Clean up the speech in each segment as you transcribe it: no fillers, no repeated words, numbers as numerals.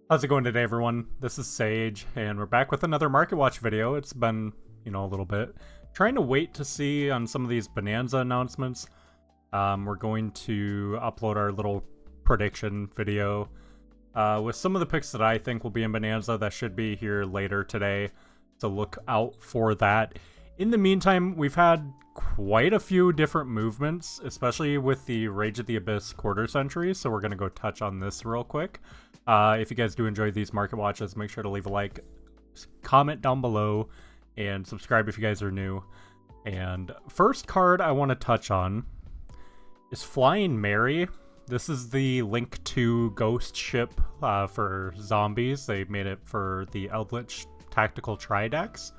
How's it going today, everyone? This is Sage, and we're back with another Market Watch video. It's been, a little bit. Trying to wait to see on some of these Bonanza announcements. We're going to upload our little prediction video with some of the picks that I think will be in Bonanza that should be here later today. So look out for that. In the meantime, we've had quite a few different movements, especially with the Rage of the Abyss quarter century, so we're going to go touch on this real quick. If you guys do enjoy these market watches, make sure to leave a like, comment down below, and subscribe if you guys are new. And first card I want to touch on is Flying Mary. This is the Link 2 ghost ship for zombies. They made it for the Eldritch Tactical Tri-Decks.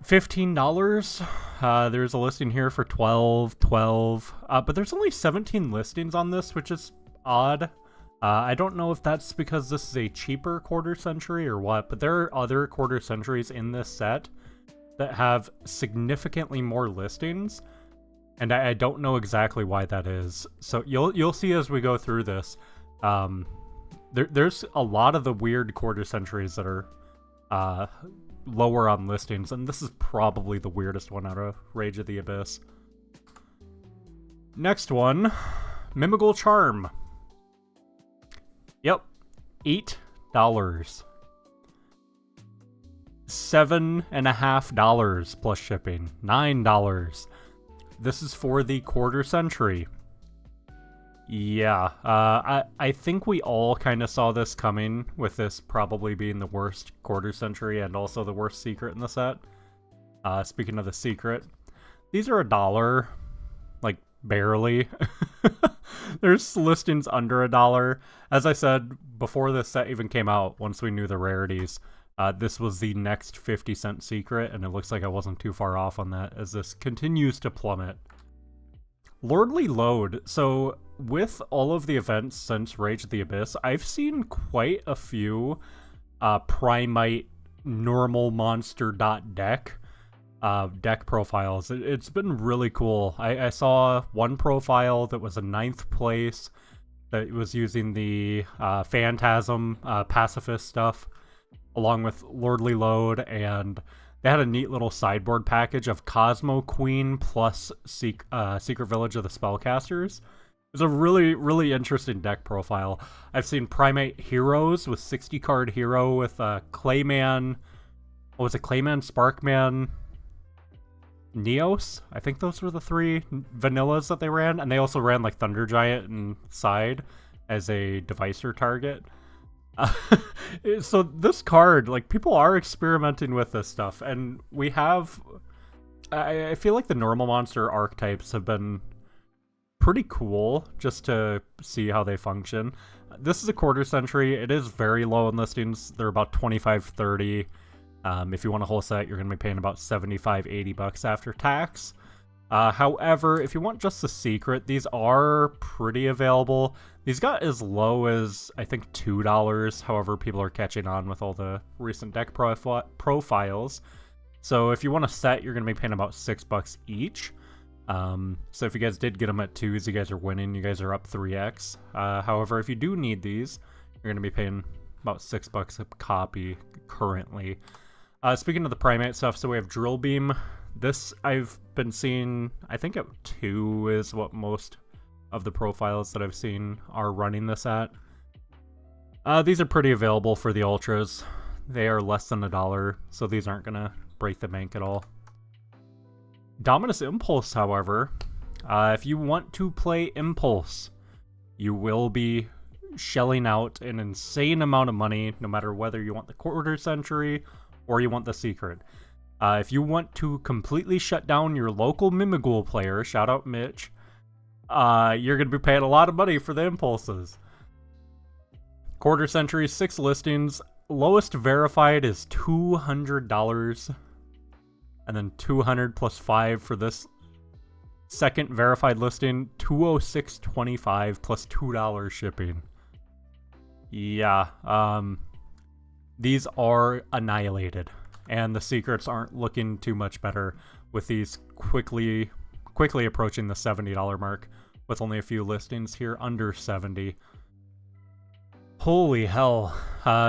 $15. There's a listing here for $12, but there's only 17 listings on this, which is odd. I don't know if that's because this is a cheaper quarter century or what, but there are other quarter centuries in this set that have significantly more listings, and I don't know exactly why that is. So you'll see as we go through this. There's a lot of the weird quarter centuries that are lower on listings, and this is probably the weirdest one out of Rage of the Abyss. Next one, Mimigal Charm. Yep, $8. $7.50 plus shipping. $9. This is for the quarter century. Yeah, I think we all kind of saw this coming, with this probably being the worst quarter century and also the worst secret in the set. Speaking of the secret, these are $1, like barely. There's listings under $1. As I said, before this set even came out, once we knew the rarities, this was the next 50-cent secret, and it looks like I wasn't too far off on that as this continues to plummet. Lordly Load. So with all of the events since Rage of the Abyss, I've seen quite a few Primite normal monster deck profiles. It's been really cool. I saw one profile that was a 9th place that was using the Phantasm pacifist stuff along with Lordly Load, and they had a neat little sideboard package of Cosmo Queen plus Secret Village of the Spellcasters. It's a really, really interesting deck profile. I've seen Primate Heroes with 60-card hero with Clayman. What was it? Clayman, Sparkman, Neos? I think those were the 3 vanillas that they ran. And they also ran like Thunder Giant and Side as a devicer target. So this card, like, people are experimenting with this stuff, and we have, I feel like the normal monster archetypes have been pretty cool just to see how they function. This is a quarter century. It is very low in listings. They're about $25-$30. If you want a whole set, you're going to be paying about $75-$80 after tax. However, if you want just the secret, these are pretty available. These got as low as, I think, $2. However, people are catching on with all the recent deck profiles. So if you want a set, you're going to be paying about $6 each. So if you guys did get them at 2s, you guys are winning. You guys are up 3x. However, if you do need these, you're going to be paying about $6 a copy currently. Speaking of the Primate stuff, so we have Drill Beam. This I've been seeing, I think at 2 is what most of the profiles that I've seen are running this at. These are pretty available for the Ultras. They are less than $1, so these aren't going to break the bank at all. Dominus Impulse, however, if you want to play Impulse, you will be shelling out an insane amount of money, no matter whether you want the quarter century or you want the secret. If you want to completely shut down your local Mimighoul player, shout out Mitch, you're going to be paying a lot of money for the impulses. Quarter century, 6 listings. Lowest verified is $200. And then $200 plus 5 for this second verified listing. $206.25 plus $2 shipping. Yeah, these are annihilated. And the secrets aren't looking too much better with these quickly approaching the $70 mark with only a few listings here under 70. Holy hell.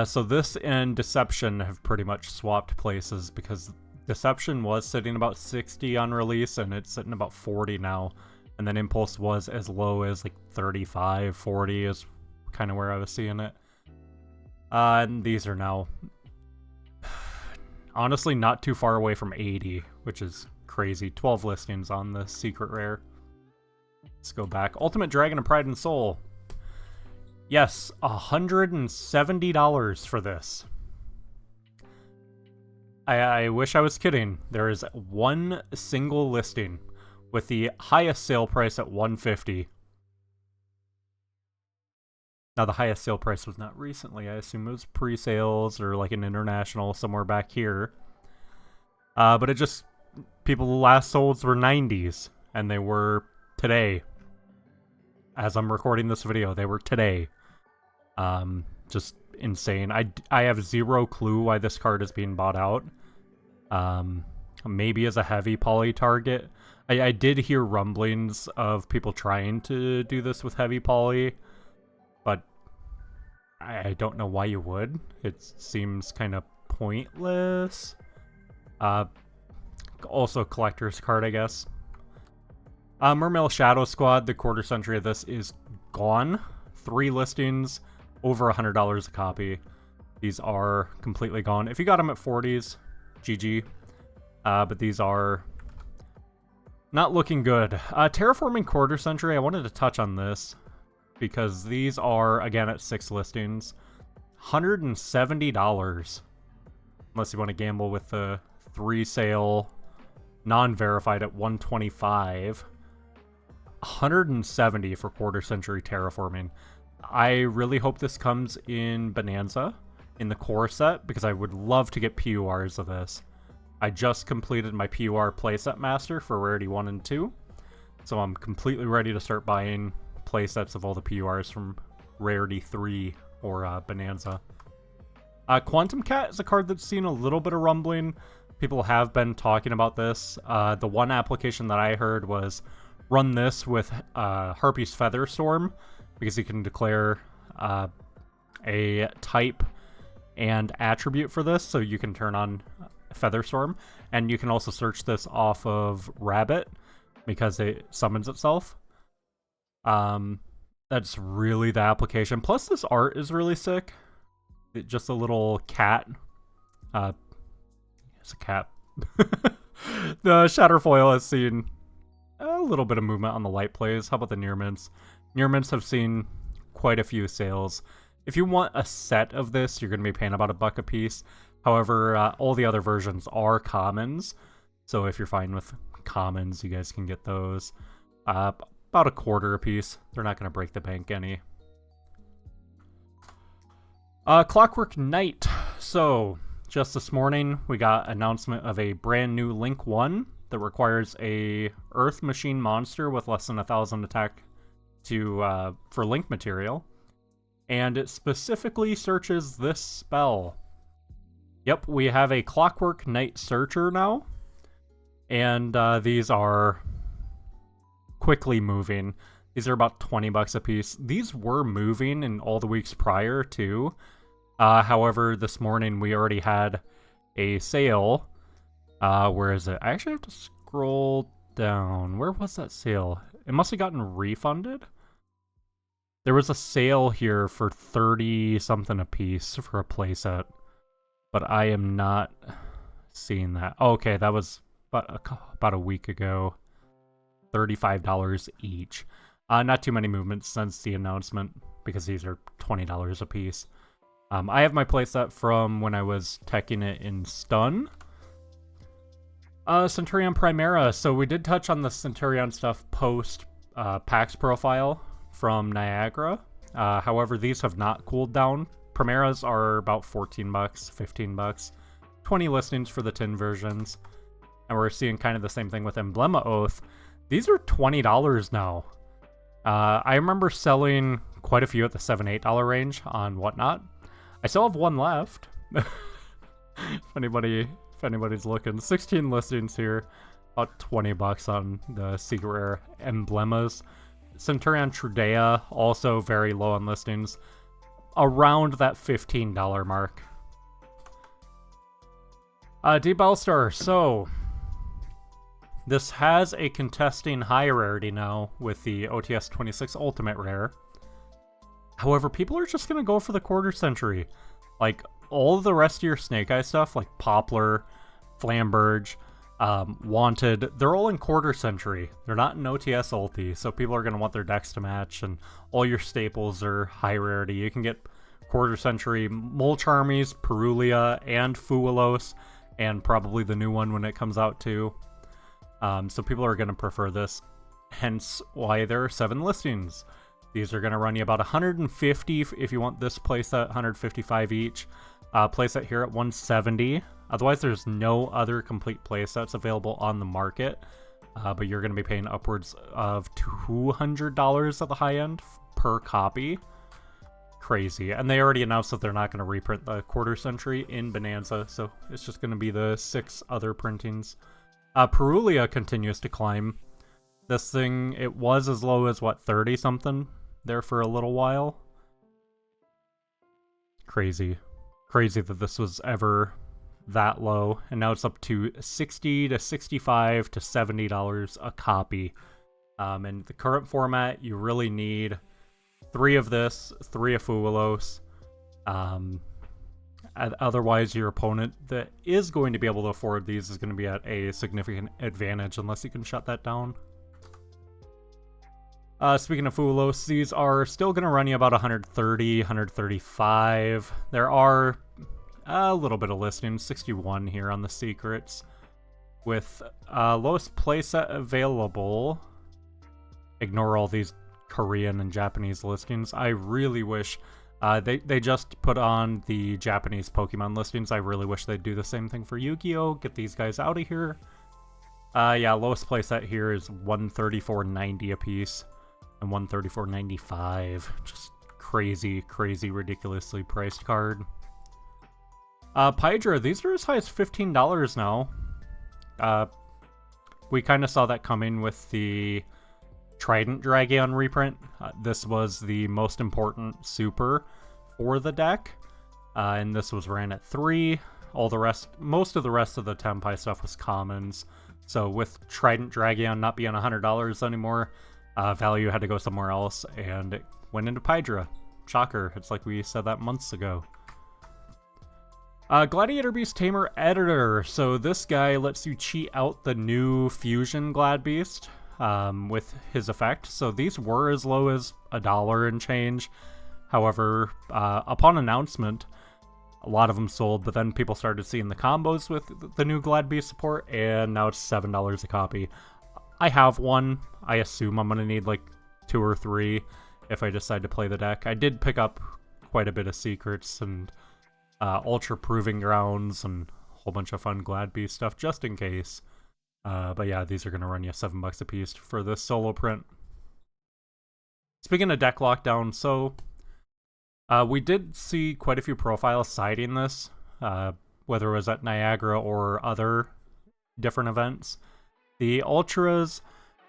So this and Deception have pretty much swapped places because Deception was sitting about 60 on release and it's sitting about 40 now. And then Impulse was as low as like 35, 40 is kind of where I was seeing it. And these are now honestly not too far away from 80, which is crazy. 12 listings on the secret rare. Let's go back. Ultimate Dragon of Pride and Soul. Yes, $170 for this. I wish I was kidding. There is one single listing with the highest sale price at $150. Now, the highest sale price was not recently. I assume it was pre-sales or like an international somewhere back here. But it just... People the last solds were 90s, and they were today. As I'm recording this video, they were today. Just insane. I have zero clue why this card is being bought out. Maybe as a heavy poly target. I did hear rumblings of people trying to do this with heavy poly, but I don't know why you would. It seems kind of pointless. Also collector's card, I guess. Mermail Shadow Squad, the quarter century of this is gone. 3 listings, over $100 a copy. These are completely gone. If you got them at 40s, GG. But these are not looking good. Terraforming Quarter Century, I wanted to touch on this because these are, again, at 6 listings. $170. Unless you want to gamble with the 3 sale, non-verified at $125. $170 for Quarter Century Terraforming. I really hope this comes in Bonanza, in the core set, because I would love to get PURs of this. I just completed my PUR playset master for Rarity 1 and 2, so I'm completely ready to start buying playsets of all the PURs from Rarity 3 or Bonanza. Quantum Cat is a card that's seen a little bit of rumbling. People have been talking about this. The one application that I heard was run this with Harpy's Featherstorm, because you can declare a type and attribute for this, so you can turn on Featherstorm, and you can also search this off of Rabbit, because it summons itself. That's really the application. Plus, this art is really sick. Just a little cat. It's a cat. The Shatterfoil has seen a little bit of movement on the light plays. How about the near mints? Near mints have seen quite a few sales. If you want a set of this, you're going to be paying about $1 a piece. However, all the other versions are commons. So if you're fine with commons, you guys can get those. About $0.25 a piece. They're not going to break the bank any. Clockwork Knight. So, just this morning, we got announcement of a brand new Link 1 that requires a Earth Machine monster with less than 1,000 attack for Link material. And it specifically searches this spell. Yep, we have a Clockwork Knight Searcher now. And these are quickly moving. These are about $20 a piece. These were moving in all the weeks prior too. However, this morning we already had a sale. Where is it? I actually have to scroll down. Where was that sale? It must have gotten refunded. There was a sale here for 30 something a piece for a playset, but I am not seeing that. Oh, okay, that was about a week ago. $35 each. Not too many movements since the announcement, because these are $20 a piece. I have my playset from when I was teching it in Stun. Centurion Primera. So we did touch on the Centurion stuff post PAX profile from Niagara. However, these have not cooled down. Primeras are about $14, $15. 20 listings for the tin versions. And we're seeing kind of the same thing with Emblema Oath. These are $20 now. I remember selling quite a few at the $7, $8 range on Whatnot. I still have one left. If anybody's looking. 16 listings here. About $20 on the secret rare emblemas. Centurion Trudea, also very low on listings. around that $15 mark. Deep Bellstar, so this has a contesting high rarity now with the OTS 26 Ultimate Rare. However, people are just going to go for the quarter century. Like, all of the rest of your Snake Eye stuff, like Poplar, Flamberge, Wanted, they're all in quarter century. They're not in OTS ulti, so people are going to want their decks to match, and all your staples are high rarity. You can get quarter century Mulch Armies, Perulia, and Fuelos, and probably the new one when it comes out too. So people are going to prefer this, hence why there are 7 listings. These are going to run you about 150 if you want this playset, 155 each. Playset here at 170. Otherwise, there's no other complete playsets available on the market, but you're going to be paying upwards of $200 at the high end per copy. Crazy. And they already announced that they're not going to reprint the quarter century in Bonanza, so it's just going to be the 6 other printings. Perulia continues to climb. This thing, it was as low as, what, 30 something there for a little while. Crazy. Crazy that this was ever that low, and now it's up to $60 to $65 to $70 a copy. In the current format, you really need 3 of this, 3 of Fuelos. Otherwise, your opponent that is going to be able to afford these is going to be at a significant advantage unless you can shut that down. Speaking of Fuelos, these are still going to run you about 130, 135. There are a little bit of listings, 61 here on the secrets. With lowest playset available, ignore all these Korean and Japanese listings. I really wish they just put on the Japanese Pokemon listings. I really wish they'd do the same thing for Yu-Gi-Oh! Get these guys out of here. Yeah, lowest playset here is $134.90 a piece. And $134.95. Just crazy, crazy, ridiculously priced card. Pydra, these are as high as $15 now. We kind of saw that coming with the Trident Dragon reprint. This was the most important super for the deck. And this was ran at 3. Most of the rest of the Tenpai stuff was commons. So with Trident Dragon not being $100 anymore, value had to go somewhere else, and it went into Pydra. Shocker. It's like we said that months ago. Gladiator Beast Tamer Editor. So this guy lets you cheat out the new Fusion Glad Beast with his effect. So these were as low as $1 and change. However, upon announcement, a lot of them sold, but then people started seeing the combos with the new Glad Beast support, and now it's $7 a copy. I have one. I assume I'm going to need like 2 or 3 if I decide to play the deck. I did pick up quite a bit of secrets and Ultra Proving Grounds and a whole bunch of fun Glad Beast stuff just in case. But yeah, these are going to run you $7 a piece for this solo print. Speaking of deck lockdown, so we did see quite a few profiles citing this, whether it was at Niagara or other different events. The Ultras,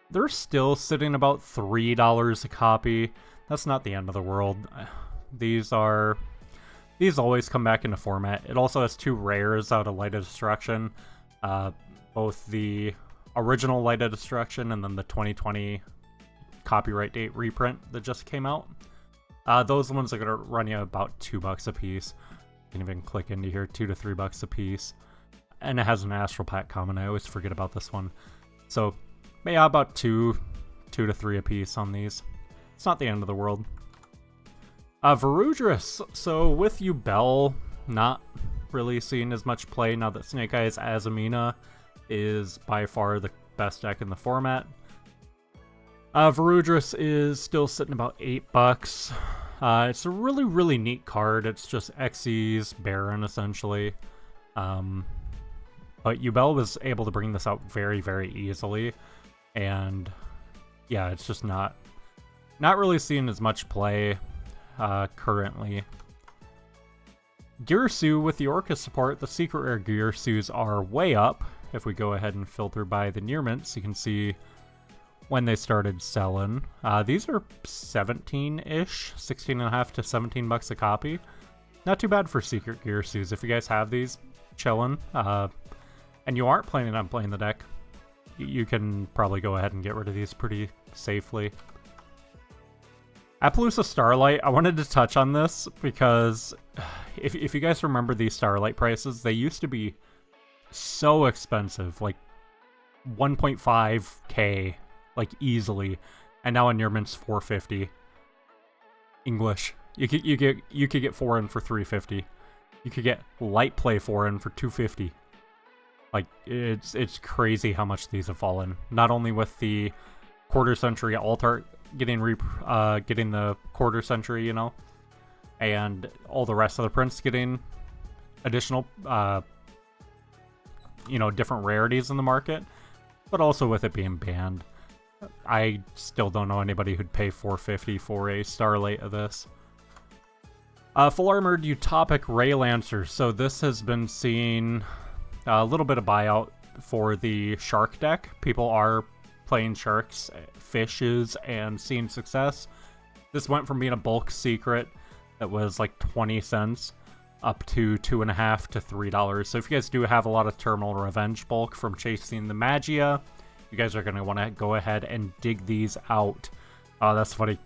they're still sitting about $3 a copy. That's not the end of the world. These always come back into format. It also has 2 rares out of Light of Destruction. Both the original Light of Destruction and then the 2020 copyright date reprint that just came out. Those ones are going to run you about $2 a piece. You can even click into here, $2 to $3 a piece. And it has an Astral Pack common. I always forget about this one. So, yeah, about $2 to $3 a piece on these. It's not the end of the world. Varudris. So, with Yubel not really seeing as much play now that Snake Eyes Azumina is by far the best deck in the format. Varudris is still sitting about $8. It's a really, really neat card. It's just Xyz Baron, essentially. But Yubel was able to bring this out very, very easily. And yeah, it's just not really seeing as much play currently. Girsu with the Orca support, the secret rare Girsus are way up. If we go ahead and filter by the near mints, you can see when they started selling. These are 17-ish, 16.5 to 17 bucks a copy. Not too bad for Secret Gear Sues. If you guys have these chilling, and you aren't planning on playing the deck, you can probably go ahead and get rid of these pretty safely. Appaloosa Starlight, I wanted to touch on this because if you guys remember these Starlight prices, they used to be so expensive, like 1.5k, like easily, and now on Near Mint's 450. English. You could get 4 in for 350. You could get Light Play 4 in for 250. Like it's crazy how much these have fallen. Not only with the quarter century alt art getting the quarter century, you know, and all the rest of the prints getting additional you know, different rarities in the market, but also with it being banned. I still don't know anybody who'd pay $450 for a Starlight of this. Full Armored Utopic Ray Lancer. So this has been seeing a little bit of buyout for the Shark deck. People are playing Sharks, Fishes, and seeing success. This went from being a bulk secret that was like 20 cents up to $2.50 to $3. So if you guys do have a lot of Terminal Revenge bulk from chasing the Magia, you guys are going to want to go ahead and dig these out. Oh, that's funny.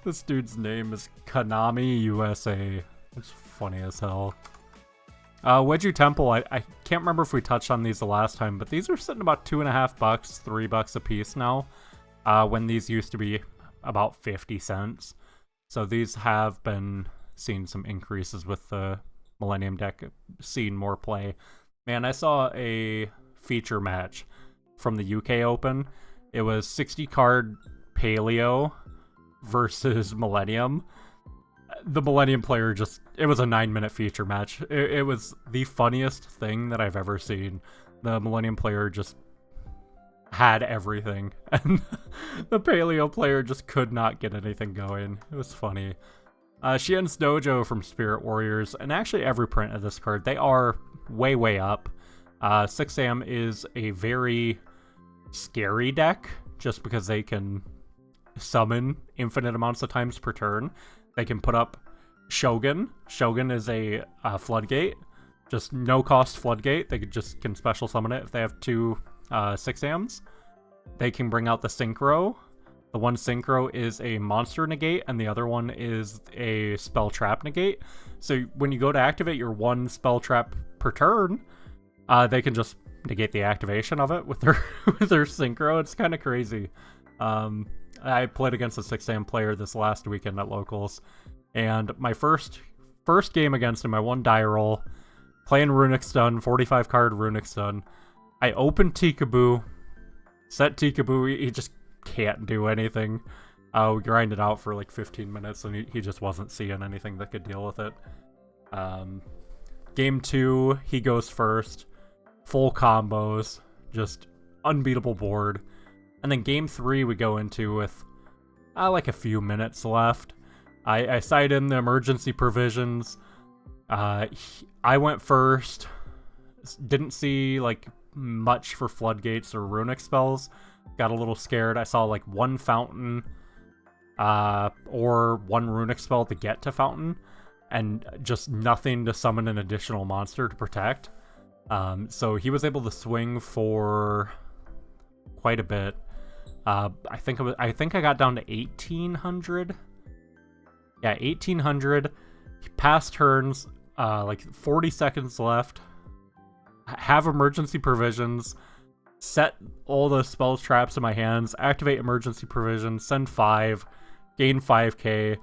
This dude's name is Konami USA. It's funny as hell. Wedgie Temple, I can't remember if we touched on these the last time, but these are sitting about $2.50, $3 a piece now, when these used to be about 50 cents. So these have been seeing some increases with the Millennium deck, seeing more play. Man, I saw a feature match from the UK Open. It was 60 card Paleo versus Millennium. The Millennium player just, it was a 9-minute feature match. It was the funniest thing that I've ever seen. The Millennium player just had everything, and the Paleo player just could not get anything going. It was funny. Shien's Dojo from Spirit Warriors, and actually every print of this card, they are way up. 6am is a very scary deck, just because they can summon infinite amounts of times per turn. They can put up Shogun. Shogun is a floodgate, just no cost floodgate. They can special summon it if they have 2 6ams. They can bring out the Synchro. The one Synchro is a monster negate, and the other one is a spell trap negate. So when you go to activate your one spell trap per turn, they can just negate the activation of it with their with their Synchro. It's kind of crazy. I played against a 6am player this last weekend at locals, and my first game against him, I won die roll, playing Runic Stun, 45 card Runic Stun. I opened Tikaboo, set Tikaboo, he just can't do anything. We grinded out for like 15 minutes, and he just wasn't seeing anything that could deal with it. Game 2, he goes first, full combos, just unbeatable board. And then game 3 we go into with like a few minutes left. I side in the emergency provisions. I went first. Didn't see like much for floodgates or runic spells. Got a little scared. I saw like one fountain or one runic spell to get to fountain, and just nothing to summon an additional monster to protect. So he was able to swing for quite a bit. I think I got down to 1800. Yeah, 1800. Pass turns, like 40 seconds left. Have emergency provisions. Set all the spells traps in my hands. Activate emergency provisions. Send 5. Gain 5k.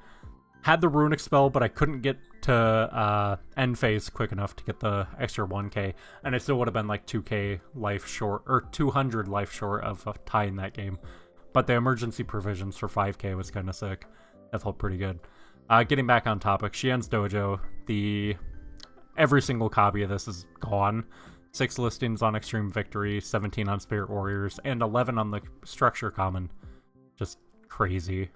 Had the runic spell, but I couldn't get to end phase quick enough to get the extra 1k, and it still would have been like 2k life short, or 200 life short of tying that game. But the emergency provisions for 5k was kind of sick. That felt pretty good. Getting back on topic, Shien's Dojo, every single copy of this is gone. 6 listings on Extreme Victory, 17 on Spirit Warriors, and 11 on the Structure Common. Just crazy.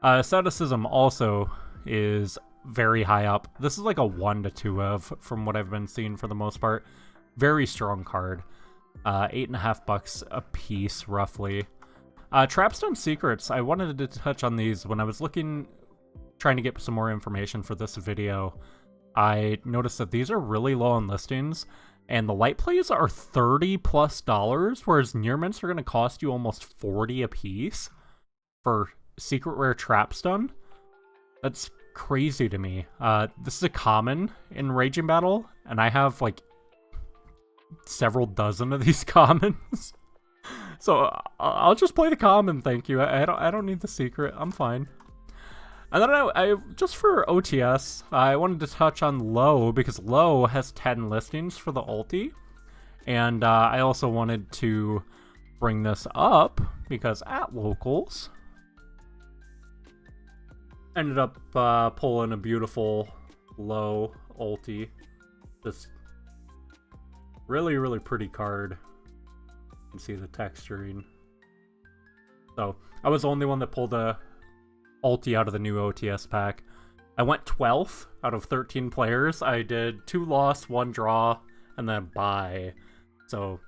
Asceticism also is very high up. This is like a 1 to 2 of, from what I've been seeing for the most part. Very strong card. $8.50 a piece, roughly. Trapstone Secrets, I wanted to touch on these when I was trying to get some more information for this video. I noticed that these are really low on listings, and the light plays are $30+, whereas near mints are going to cost you almost $40 a piece for secret rare Trapstone. That's crazy to me. This is a common in Raging Battle, and I have like several dozen of these commons. So I'll just play the common, thank you. I don't need the secret. I'm fine. And then I just for OTS, I wanted to touch on Low, because Low has 10 listings for the ulti. And I also wanted to bring this up because at Locals, ended up pulling a beautiful Low ulti. Just really, really pretty card. You can see the texturing. So I was the only one that pulled a ulti out of the new OTS pack. I went 12th out of 13 players. I did 2 loss, 1 draw, and then bye. So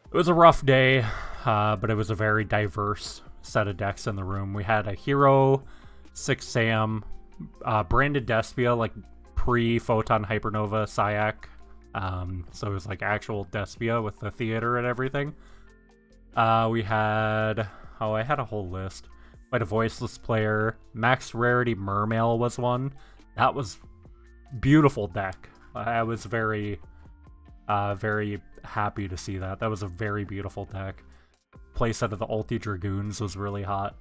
it was a rough day, but it was a very diverse set of decks in the room. We had a Hero, 6 Sam, branded Despia, like pre-Photon Hypernova Syac. So it was like actual Despia with the theater and everything. We had... Oh, I had a whole list. We had a Voiceless player. Max Rarity Mermail was one. That was beautiful deck. I was very, very happy to see that. That was a very beautiful deck. Playset of the Ulti Dragoons was really hot.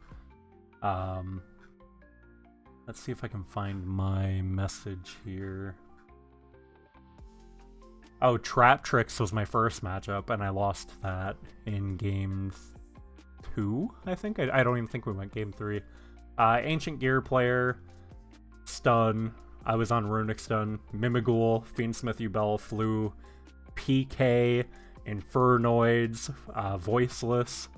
Let's see if I can find my message here. Oh, Trap Tricks was my first matchup, and I lost that in game 2, I think. I don't even think we went game 3. Ancient Gear player, Stun. I was on Runic Stun. Mimighoul, Fiendsmith Ubel, Flu, PK, Infernoids, Voiceless.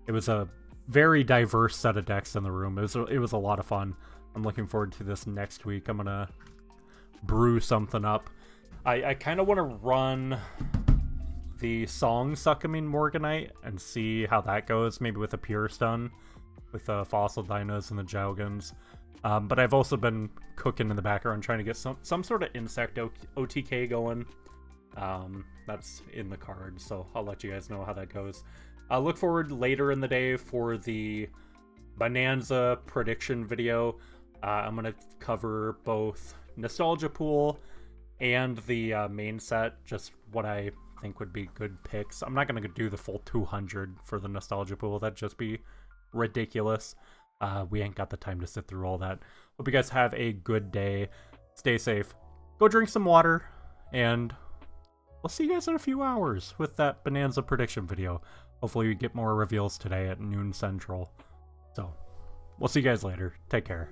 It was a very diverse set of decks in the room. It was a lot of fun. I'm looking forward to this next week. I'm gonna brew something up. I kind of want to run the Song Succumbing Morganite and see how that goes, maybe with a Pure Stun, with the Fossil Dinos and the Jowgans. But I've also been cooking in the background trying to get some sort of Insect OTK going. That's in the card, so I'll let you guys know how that goes. I'll look forward later in the day for the Bonanza prediction video. I'm going to cover both Nostalgia Pool and the main set, just what I think would be good picks. I'm not going to do the full 200 for the Nostalgia Pool. That'd just be ridiculous. We ain't got the time to sit through all that. Hope you guys have a good day. Stay safe. Go drink some water, and we'll see you guys in a few hours with that Bonanza prediction video. Hopefully we get more reveals today at noon Central. So, we'll see you guys later. Take care.